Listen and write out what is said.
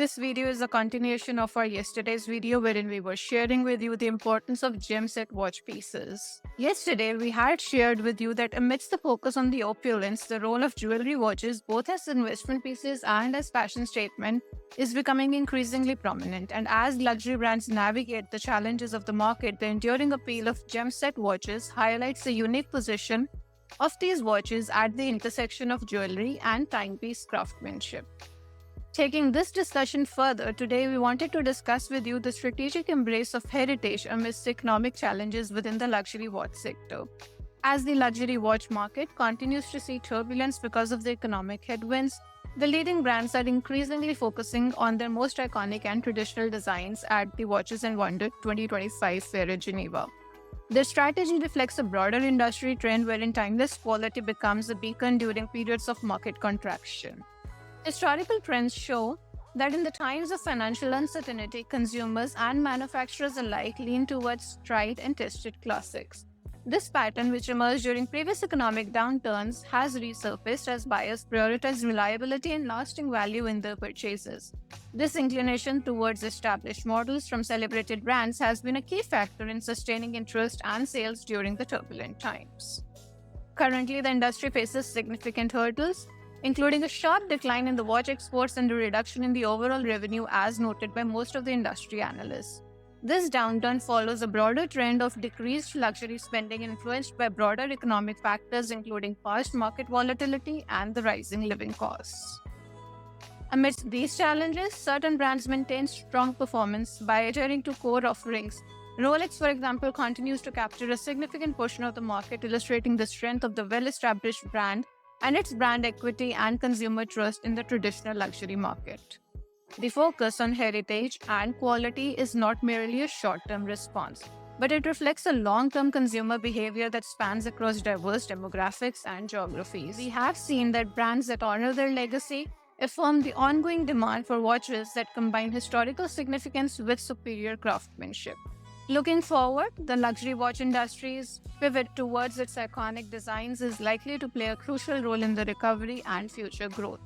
This video is a continuation of our yesterday's video wherein we were sharing with you the importance of gem set watch pieces. Yesterday, we had shared with you that amidst the focus on the opulence, the role of jewelry watches, both as investment pieces and as fashion statement, is becoming increasingly prominent. And as luxury brands navigate the challenges of the market, the enduring appeal of gem set watches highlights the unique position of these watches at the intersection of jewelry and timepiece craftsmanship. Taking this discussion further, today we wanted to discuss with you the strategic embrace of heritage amidst economic challenges within the luxury watch sector. As the luxury watch market continues to see turbulence because of the economic headwinds, the leading brands are increasingly focusing on their most iconic and traditional designs at the Watches and Wonder 2025 Fair in Geneva. Their strategy reflects a broader industry trend wherein timeless quality becomes a beacon during periods of market contraction. Historical trends show that in the times of financial uncertainty, consumers and manufacturers alike lean towards tried and tested classics. This pattern, which emerged during previous economic downturns, has resurfaced as buyers prioritize reliability and lasting value in their purchases. This inclination towards established models from celebrated brands has been a key factor in sustaining interest and sales during the turbulent times. Currently, the industry faces significant hurdles, including a sharp decline in the watch exports and a reduction in the overall revenue as noted by most of the industry analysts. This downturn follows a broader trend of decreased luxury spending influenced by broader economic factors including past market volatility and the rising living costs. Amidst these challenges, certain brands maintain strong performance by adhering to core offerings. Rolex, for example, continues to capture a significant portion of the market, illustrating the strength of the well-established brand and its brand equity and consumer trust in the traditional luxury market. The focus on heritage and quality is not merely a short-term response, but it reflects a long-term consumer behavior that spans across diverse demographics and geographies. We have seen that brands that honor their legacy affirm the ongoing demand for watches that combine historical significance with superior craftsmanship. Looking forward, the luxury watch industry's pivot towards its iconic designs is likely to play a crucial role in the recovery and future growth.